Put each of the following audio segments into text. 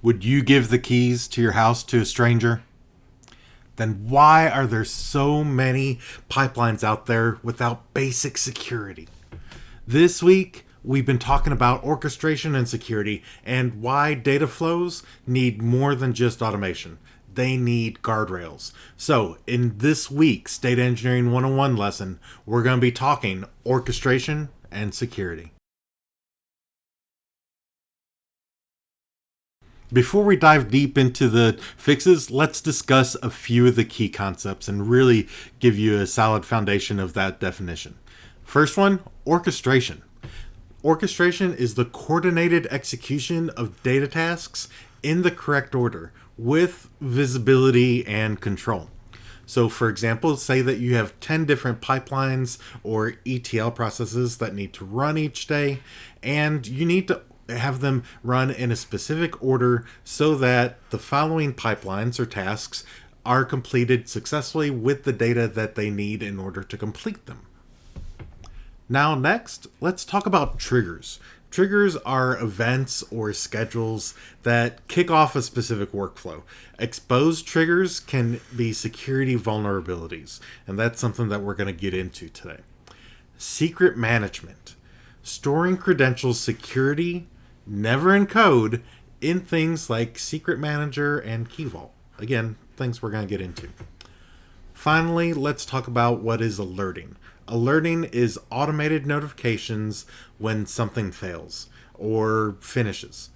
Would you give the keys to your house to a stranger? Then why are there so many pipelines out there without basic security? This week, we've been talking about orchestration and security and why data flows need more than just automation. They need guardrails. So, in this week's Data Engineering 101 lesson, we're going to be talking orchestration and security. Before we dive deep into the fixes, let's discuss a few of the key concepts and really give you a solid foundation of that definition. First one, orchestration. Orchestration is the coordinated execution of data tasks in the correct order with visibility and control. So for example, say that you have 10 different pipelines or ETL processes that need to run each day, and you need to have them run in a specific order so that the following pipelines or tasks are completed successfully with the data that they need in order to complete them. Now next, let's talk about triggers. Triggers are events or schedules that kick off a specific workflow. Exposed triggers can be security vulnerabilities, and that's something that we're going to get into today. Secret management. Storing credentials security, never in code, in things like Secret Manager and Key Vault. Again, things we're going to get into. Finally, let's talk about what is alerting. Alerting is automated notifications when something fails or finishes.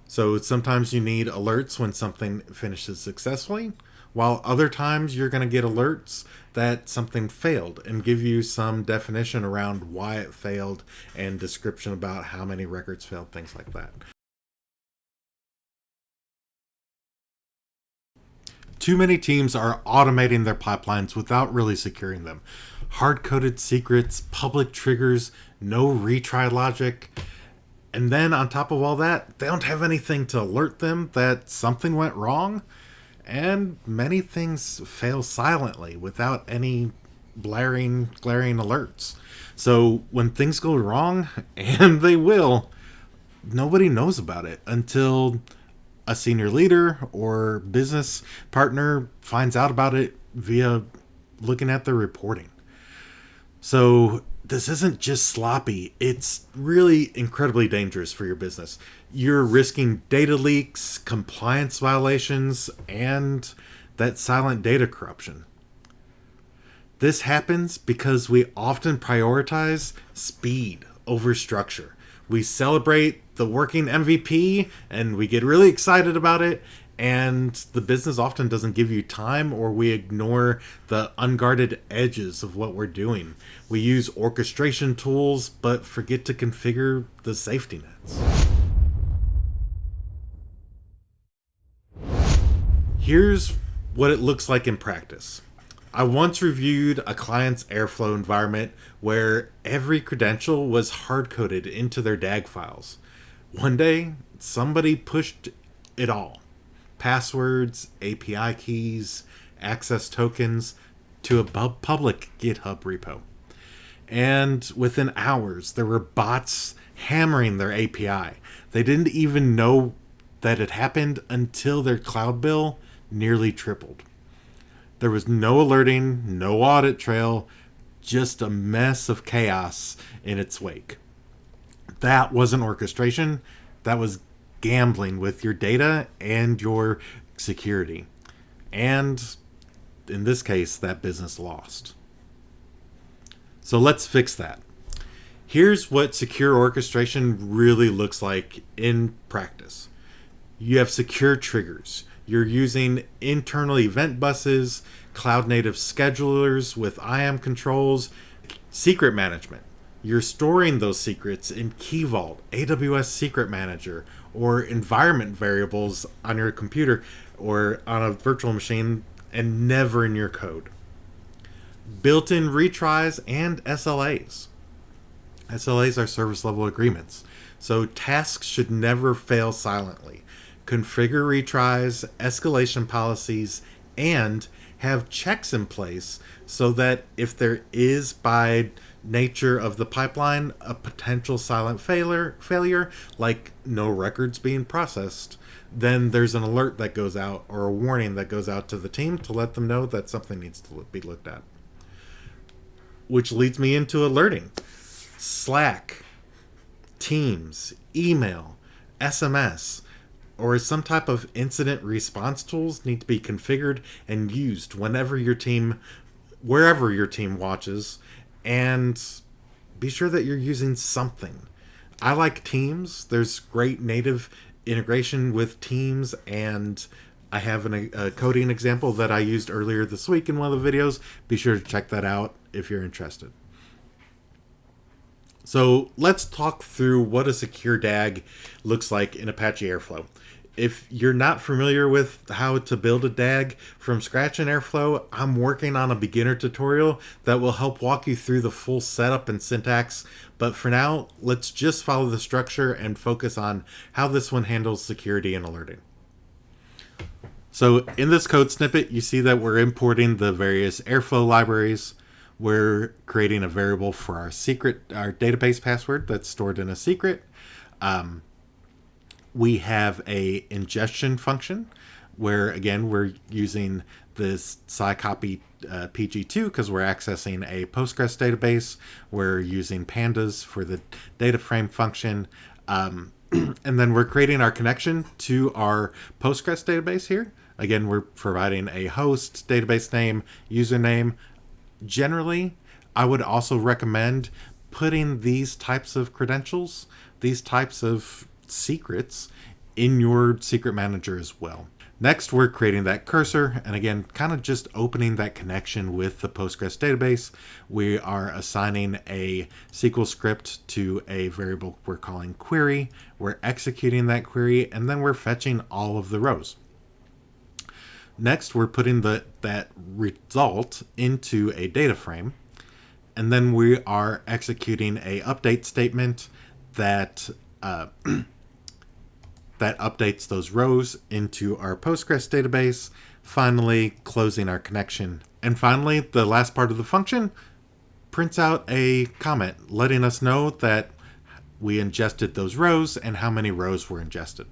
So sometimes you need alerts when something finishes successfully, while other times you're going to get alerts that something failed and give you some definition around why it failed and description about how many records failed, things like that. Too many teams are automating their pipelines without really securing them. Hard-coded secrets, public triggers, no retry logic. And then on top of all that, they don't have anything to alert them that something went wrong. And many things fail silently without any glaring alerts. So when things go wrong, and they will, nobody knows about it until a senior leader or business partner finds out about it via looking at their reporting. So this isn't just sloppy, it's really incredibly dangerous for your business. You're risking data leaks, compliance violations, and that silent data corruption. This happens because we often prioritize speed over structure. We celebrate the working MVP and we get really excited about it, and the business often doesn't give you time, or we ignore the unguarded edges of what we're doing. We use orchestration tools but forget to configure the safety nets. Here's what it looks like in practice. I once reviewed a client's Airflow environment where every credential was hard-coded into their DAG files. One day, somebody pushed it all. Passwords, API keys, access tokens, to a public GitHub repo. And within hours, there were bots hammering their API. They didn't even know that it happened until their cloud bill nearly tripled. There was no alerting, no audit trail, just a mess of chaos in its wake. That wasn't orchestration. That was gambling with your data and your security. And in this case, that business lost. So let's fix that. Here's what secure orchestration really looks like in practice. You have secure triggers. You're using internal event buses, cloud native schedulers with IAM controls, secret management. You're storing those secrets in Key Vault, AWS Secret Manager, or environment variables on your computer or on a virtual machine, and never in your code. Built-in retries and SLAs. SLAs are service level agreements. So tasks should never fail silently. Configure retries, escalation policies, and have checks in place so that if there is by nature of the pipeline, a potential silent failure like no records being processed, then there's an alert that goes out or a warning that goes out to the team to let them know that something needs to be looked at. Which leads me into alerting. Slack, Teams, email, SMS, or some type of incident response tools need to be configured and used wherever your team watches, and be sure that you're using something. I like Teams. There's great native integration with Teams, and I have a coding example that I used earlier this week in one of the videos. Be sure to check that out if you're interested. So let's talk through what a secure DAG looks like in Apache Airflow. If you're not familiar with how to build a DAG from scratch in Airflow, I'm working on a beginner tutorial that will help walk you through the full setup and syntax. But for now, let's just follow the structure and focus on how this one handles security and alerting. So in this code snippet, you see that we're importing the various Airflow libraries. We're creating a variable for our database password that's stored in a secret. We have a ingestion function where, again, we're using this scicopy PG2 because we're accessing a Postgres database. We're using pandas for the data frame function. And then we're creating our connection to our Postgres database here. Again, we're providing a host, database name, username. Generally, I would also recommend putting these types of credentials, these types of secrets in your secret manager as well. Next, we're creating that cursor, and again, kind of just opening that connection with the Postgres database. We are assigning a SQL script to a variable we're calling query. We're executing that query, and then we're fetching all of the rows. Next, we're putting that result into a data frame, and then we are executing a update statement that that updates those rows into our Postgres database, finally closing our connection. And finally, the last part of the function prints out a comment letting us know that we ingested those rows and how many rows were ingested.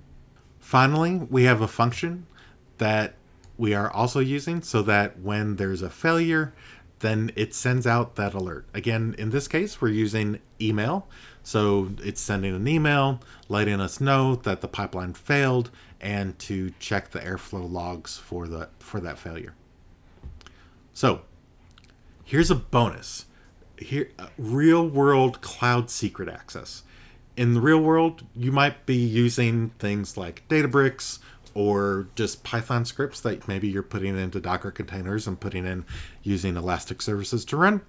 Finally, we have a function that we are also using so that when there's a failure, then it sends out that alert. Again, in this case, we're using email. So it's sending an email letting us know that the pipeline failed and to check the Airflow logs for that failure. So here's a bonus. Here, real world cloud secret access. In the real world, you might be using things like Databricks or just Python scripts that maybe you're putting into Docker containers and putting in using Elastic services to run.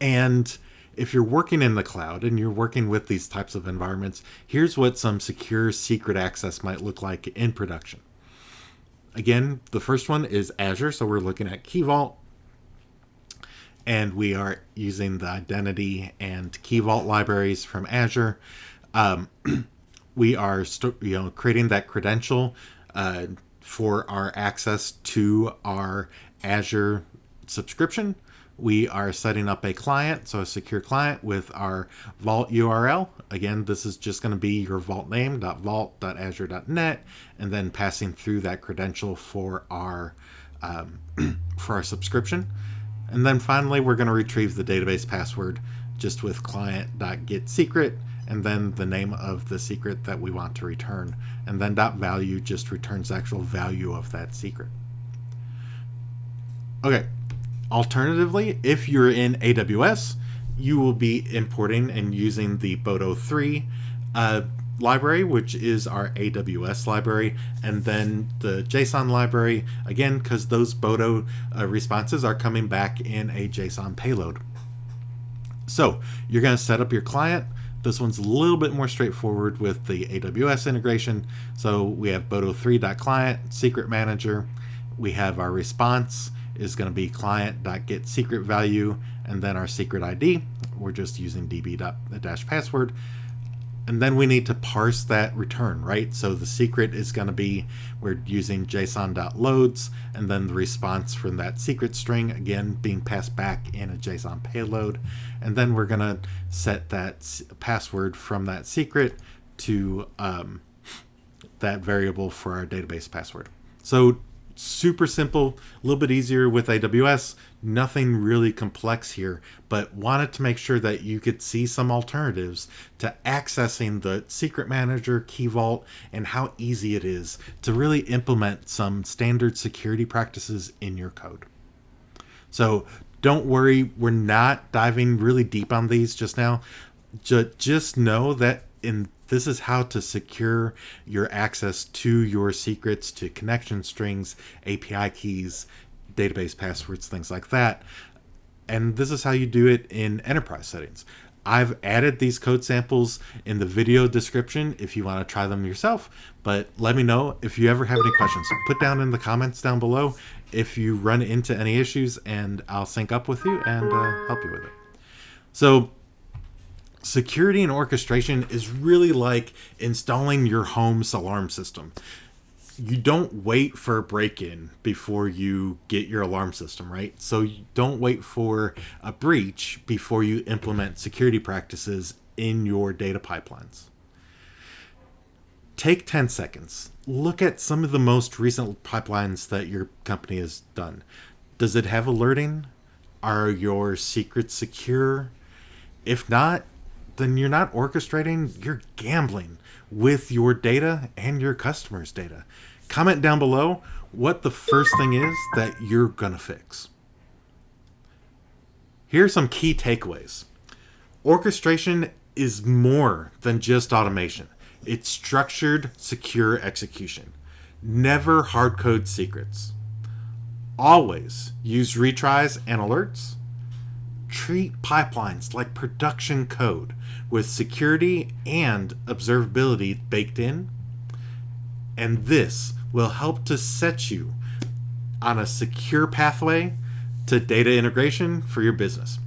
And if you're working in the cloud and you're working with these types of environments, here's what some secure secret access might look like in production. Again, the first one is Azure, so we're looking at Key Vault, and we are using the identity and Key Vault libraries from Azure. We are creating that credential for our access to our Azure subscription. We are setting up a client, so a secure client with our Vault URL. Again, this is just going to be your Vault name, .vault.azure.net, and then passing through that credential for our subscription. And then finally, we're going to retrieve the database password just with client.getSecret, and then the name of the secret that we want to return. And then .value just returns the actual value of that secret. Okay. Alternatively, if you're in AWS, you will be importing and using the Bodo3 library, which is our AWS library, and then the JSON library, again, because those Bodo responses are coming back in a JSON payload. So you're going to set up your client. This one's a little bit more straightforward with the AWS integration. So we have Bodo3.client, secret manager. We have our response is going to be client.getSecretValue, and then our secret ID. We're just using db-password. And then we need to parse that return, right? So the secret is going to be, we're using json.loads, and then the response from that secret string, again, being passed back in a JSON payload. And then we're going to set that password from that secret to that variable for our database password. So super simple, a little bit easier with AWS, nothing really complex here, but wanted to make sure that you could see some alternatives to accessing the secret manager, key vault, and how easy it is to really implement some standard security practices in your code. So don't worry, we're not diving really deep on these just now. Just know that this is how to secure your access to your secrets, to connection strings, API keys, database passwords, things like that. And this is how you do it in enterprise settings. I've added these code samples in the video description if you want to try them yourself, but let me know if you ever have any questions. Put down in the comments down below if you run into any issues, and I'll sync up with you and help you with it. So security and orchestration is really like installing your home's alarm system. You don't wait for a break-in before you get your alarm system, right? So you don't wait for a breach before you implement security practices in your data pipelines. Take 10 seconds. Look at some of the most recent pipelines that your company has done. Does it have alerting? Are your secrets secure? If not, then you're not orchestrating, you're gambling with your data and your customers' data. Comment down below what the first thing is that you're gonna fix. Here are some key takeaways. Orchestration is more than just automation. It's structured, secure execution. Never hard code secrets. Always use retries and alerts. Treat pipelines like production code with security and observability baked in. And this will help to set you on a secure pathway to data integration for your business.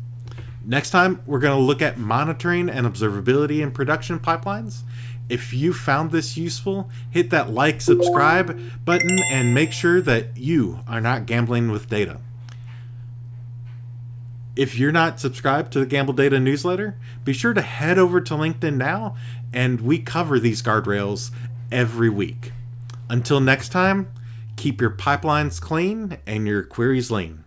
Next time, we're going to look at monitoring and observability in production pipelines. If you found this useful, hit that like, subscribe button, and make sure that you are not gambling with data. If you're not subscribed to the Gambill Data newsletter, be sure to head over to LinkedIn now, and we cover these guardrails every week. Until next time, keep your pipelines clean and your queries lean.